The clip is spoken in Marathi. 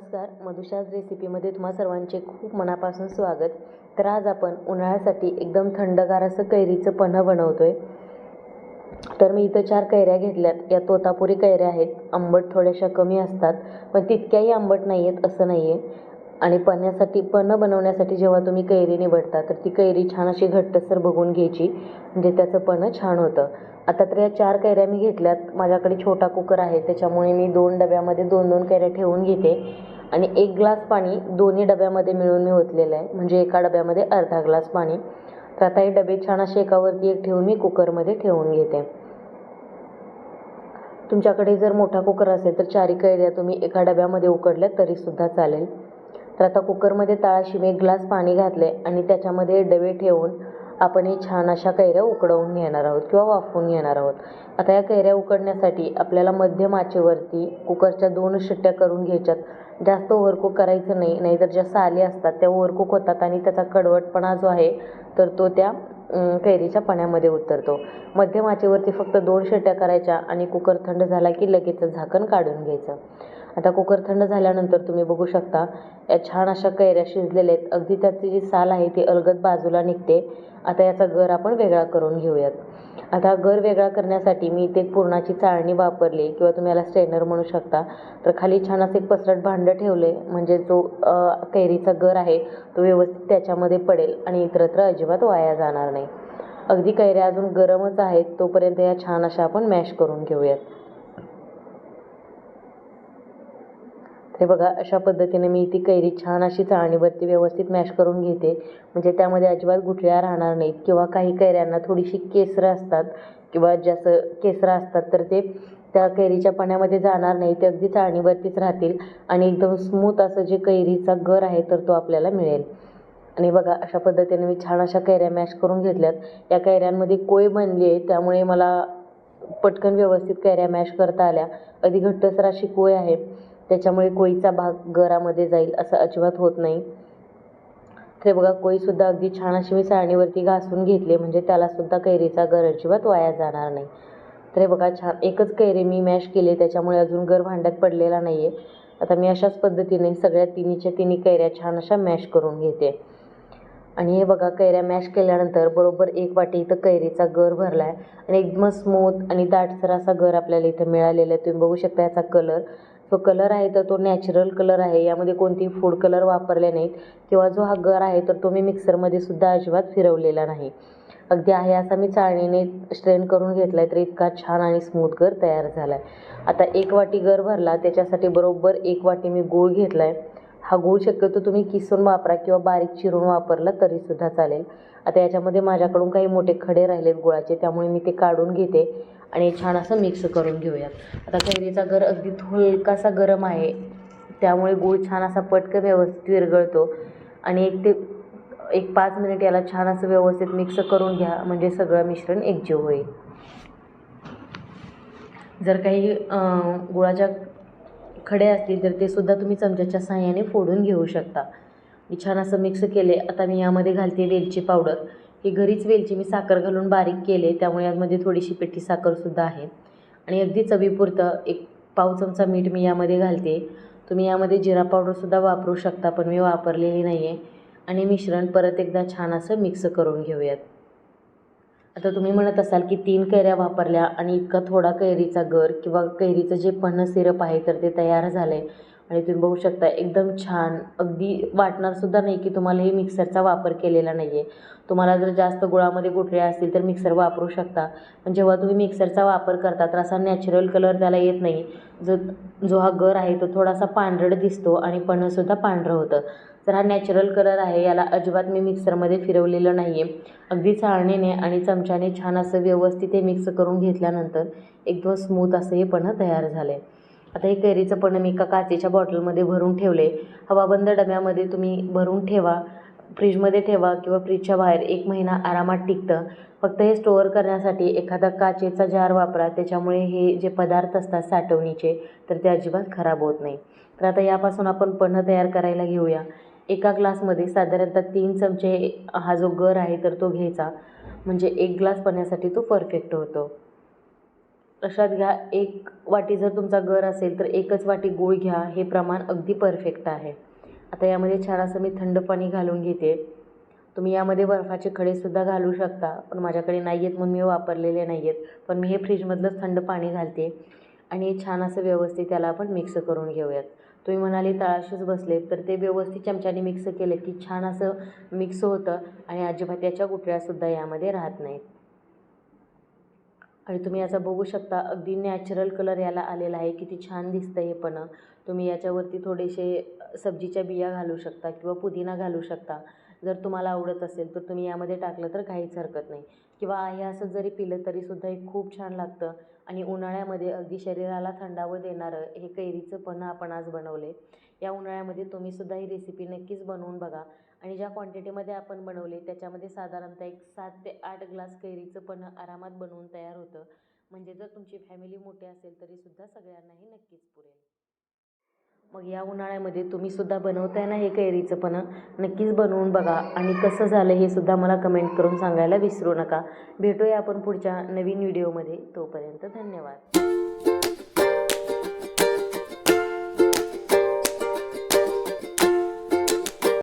नमस्कार, मधुशाज रेसिपीमध्ये तुम्हा सर्वांचे खूप मनापासून स्वागत. तर आज आपण उन्हाळ्यासाठी एकदम थंडगार असं कैरीचं पन्ह बनवतोय. तर मी इथं 4 कैऱ्या घेतल्यात. या तोतापुरी कैऱ्या आहेत. आंबट थोड्याशा कमी असतात, पण तितक्याही आंबट नाही आहेत असं नाही आहे. आणि पन्ह बनवण्यासाठी जेव्हा तुम्ही कैरी निवडता तर ती कैरी छान अशी घट्टसर बघून घ्यायची, म्हणजे त्याचं पन्ह छान होतं. आता तर या 4 कैऱ्या मी घेतल्यात. माझ्याकडे छोटा कुकर आहे, त्याच्यामुळे मी 2 डब्यामध्ये 2-2 कैऱ्या ठेवून घेते आणि 1 ग्लास पाणी दोन्ही डब्यामध्ये मिळून मी ओतलेलं आहे, म्हणजे एका डब्यामध्ये अर्धा ग्लास पाणी. तर आता हे डबे छान असे एकावरती एक ठेवून मी कुकरमध्ये ठेवून घेते. तुमच्याकडे जर मोठा कुकर असेल तर 4 कैऱ्या तुम्ही एका डब्यामध्ये उकडल्या तरीसुद्धा चालेल. तर आता कुकरमध्ये तळाशी मी 1 ग्लास पाणी घातले आणि त्याच्यामध्ये डबे ठेवून आपण हे छान अशा कैऱ्या उकडवून घेणार आहोत किंवा वाफवून घेणार आहोत. आता या कैऱ्या उकडण्यासाठी आपल्याला मध्यम आचेवरती कुकरच्या 2 शिट्ट्या करून घ्यायच्यात. जास्त ओव्हरकुक करायचं नाही, नाहीतर ज्या साली असतात त्या ओव्हरकुक होतात आणि त्याचा कडवटपणा जो आहे तर तो त्या कैरीच्या पाण्यामध्ये उतरतो. मध्यम आचेवरती फक्त 2 शिट्ट्या करायच्या आणि कुकर थंड झाला की लगेच झाकण काढून घ्यायचं. आता कुकर थंड झाल्यानंतर तुम्ही बघू शकता या छान अशा कैऱ्या शिजलेल्या आहेत. अगदी त्याची जी साल आहे ती अलगद बाजूला निघते. आता याचा गर आपण वेगळा करून घेऊयात. आता गर वेगळा करण्यासाठी मी इथे पुरणाची चाळणी वापरली किंवा तुम्ही याला स्ट्रेनर म्हणू शकता. तर खाली छान असं एक पसरट भांडं ठेवले, म्हणजे जो कैरीचा गर आहे तो व्यवस्थित त्याच्यामध्ये पडेल आणि इतरत्र अजिबात वाया जाणार नाही. अगदी कैऱ्या अजून गरमच आहेत तोपर्यंत या छान अशा आपण मॅश करून घेऊयात. हे बघा, अशा पद्धतीने मी ती कैरी छान अशी चाळणीवरती व्यवस्थित मॅश करून घेते, म्हणजे त्यामध्ये अजिबात गुठळ्या राहणार नाहीत. किंवा काही कैऱ्यांना थोडीशी केसरं असतात किंवा जास्त केसरं असतात तर ते त्या कैरीच्या पाण्यामध्ये जाणार नाही, ते अगदी चाळणीवरतीच राहतील आणि एकदम स्मूथ असं जे कैरीचा गर आहे तर तो आपल्याला मिळेल. आणि बघा, अशा पद्धतीने मी छान अशा कैऱ्या मॅश करून घेतल्यात. या कैऱ्यांमध्ये कोय बनली आहे, त्यामुळे मला पटकन व्यवस्थित कैऱ्या मॅश करता आल्या. अगदी घट्टसर अशी कोय आहे, त्याच्यामुळे कोळीचा भाग गरामध्ये जाईल असं अजिबात होत नाही. ते बघा, कोळीसुद्धा अगदी छान अशी मी चाळणीवरती घासून घेतली, म्हणजे त्यालासुद्धा कैरीचा गर अजिबात वाया जाणार नाही. तर हे बघा, छान एकच कैरी मी मॅश केली, त्याच्यामुळे अजून गर भांड्यात पडलेला नाही आहे. आता मी अशाच पद्धतीने सगळ्या तिन्हीच्या तिन्ही कैऱ्या छान अशा मॅश करून घेते. आणि हे बघा, कैऱ्या मॅश केल्यानंतर बरोबर 1 वाटी इथं कैरीचा गर भरला आहे आणि एकदम स्मूथ आणि दाटसर असा गर आपल्याला इथं मिळालेला आहे. तुम्ही बघू शकता याचा कलर, जो कलर आहे तर तो नॅचरल कलर आहे. यामध्ये कोणतेही फूड कलर वापरले नाहीत किंवा जो हा गर आहे तर तो मी मिक्सरमध्ये सुद्धा अजिबात फिरवलेला नाही. अगदी आहे असा मी चाळणीने स्ट्रेन करून घेतला आहे, तर इतका छान आणि स्मूथ गर तयार झाला आहे. आता 1 वाटी गर भरला, त्याच्यासाठी बरोबर 1 वाटी मी गूळ घेतला आहे. हा गूळ शक्यतो तुम्ही किसून वापरा किंवा बारीक चिरून वापरला तरीसुद्धा चालेल. आता याच्यामध्ये माझ्याकडून काही मोठे खडे राहिलेत गुळाचे, त्यामुळे मी ते काढून घेते आणि छान असं मिक्स करून घेऊयात. आता कैरीचा गर अगदी थोडकासा गरम आहे, त्यामुळे गूळ छान असा पटकन व्यवस्थित विरघळतो आणि 5 मिनिट याला छान असं व्यवस्थित मिक्स करून घ्या, म्हणजे सगळं मिश्रण एकजीव होईल. जर काही गुळाच्या खडे असतील तर ते सुद्धा तुम्ही चमच्याच्या साहाय्याने फोडून घेऊ शकता. मी छान असं मिक्स केले. आता मी यामध्ये घालते वेलची पावडर. ही घरीच वेलची मी साखर घालून बारीक केले, त्यामुळे यामध्ये थोडीशी पिठी साखरसुद्धा आहे. आणि अगदी चवीपुरतं 1 पाव चमचा मीठ मी यामध्ये घालते. तुम्ही यामध्ये जिरा पावडरसुद्धा वापरू शकता, पण मी वापरलेली नाही आहे. आणि मिश्रण परत एकदा छान असं मिक्स करून घेऊयात. आता तुम्ही म्हणत असाल की 3 कैऱ्या वापरल्या आणि इतका थोडा कैरीचा गर किंवा कैरीचं जे पन्ह सिरप आहे तर ते तयार झालं आहे. आणि तुम्ही बघू शकता एकदम छान, अगदी वाटणारसुद्धा नाही की तुम्हाला हे मिक्सरचा वापर केलेला नाही आहे. तुम्हाला जर जास्त गुळामध्ये गुठळ्या असतील तर मिक्सर वापरू शकता, पण जेव्हा तुम्ही मिक्सरचा वापर करता तर असा नॅचरल कलर त्याला येत नाही. जो हा गर आहे तो थोडासा पांढरट दिसतो आणि पन्हसुद्धा पांढरं होतं. तर हा नॅचरल कलर आहे, याला अजिबात मी मिक्सरमध्ये फिरवलेलं नाही आहे. अगदी चाळणीने आणि चमच्याने छान असं व्यवस्थित हे मिक्स करून घेतल्यानंतर एकदम स्मूथ असं हे पन्ह तयार झालं आहे. आता हे कैरीचं पन्ह मी एका काचेच्या बॉटलमध्ये भरून ठेवले. हवाबंद डब्यामध्ये तुम्ही भरून ठेवा, फ्रीजमध्ये ठेवा किंवा फ्रीजच्या बाहेर 1 महिना आरामात टिकतं. फक्त हे स्टोअर करण्यासाठी एखादा काचेचा जार वापरा, त्याच्यामुळे हे जे पदार्थ असतात साठवणीचे तर ते अजिबात खराब होत नाही. तर आता यापासून आपण पन्ह तयार करायला घेऊया. एका ग्लासमध्ये साधारणतः 3 चमचे हा जो गर आहे तर तो घ्यायचा, म्हणजे 1 ग्लास पन्ह्यासाठी तो परफेक्ट होतो. लक्षात घ्या, 1 वाटी जर तुमचा गर असेल तर 1च वाटी गूळ घ्या. हे प्रमाण अगदी परफेक्ट आहे. आता यामध्ये छान असं मी थंड पाणी घालून घेते. तुम्ही यामध्ये बर्फाचे खडेसुद्धा घालू शकता, पण माझ्याकडे नाही आहेत म्हणून मी वापरलेले नाही आहेत. पण मी हे फ्रीजमधलंच थंड पाणी घालते आणि छान असं व्यवस्थित त्याला आपण मिक्स करून घेऊयात. तुम्ही म्हणाले तळाशीच बसले, तर ते व्यवस्थित चमच्याने मिक्स केले की छान असं मिक्स होतं आणि अजिबात याच्या गुठळ्यासुद्धा यामध्ये राहत नाहीत. आणि तुम्ही याचा बघू शकता, अगदी नॅचरल कलर याला आलेला आहे. किती छान दिसतं हे पण. तुम्ही याच्यावरती थोडेसे सब्जीच्या बिया घालू शकता किंवा पुदिना घालू शकता. जर तुम्हाला आवडत असेल तर तुम्ही यामध्ये टाकलं तर काहीच हरकत नाही. किंवा हे असं जरी पिलं तरीसुद्धा हे खूप छान लागतं. आणि उन्हाळ्यामध्ये अगदी शरीराला थंडावं देणारं हे कैरीचं पन्ह आपण आज बनवले. या उन्हाळ्यामध्ये तुम्हीसुद्धा ही रेसिपी नक्कीच बनवून बघा. आणि ज्या क्वांटिटीमध्ये आपण बनवले त्याच्यामध्ये साधारणतः एक 7 ते 8 ग्लास कैरीचं पन्ह आरामात बनवून तयार होतं. म्हणजे जर तुमची फॅमिली मोठी असेल तरीसुद्धा सगळ्यांनाही नक्कीच पुरेल. मग या उन्हाळ्यामध्ये तुम्हीसुद्धा बनवताय ना हे कैरीचं पन्ह, नक्कीच बनवून बघा आणि कसं झालं हे सुद्धा मला कमेंट करून सांगायला विसरू नका. भेटूया आपण पुढच्या नवीन व्हिडिओमध्ये. तोपर्यंत धन्यवाद.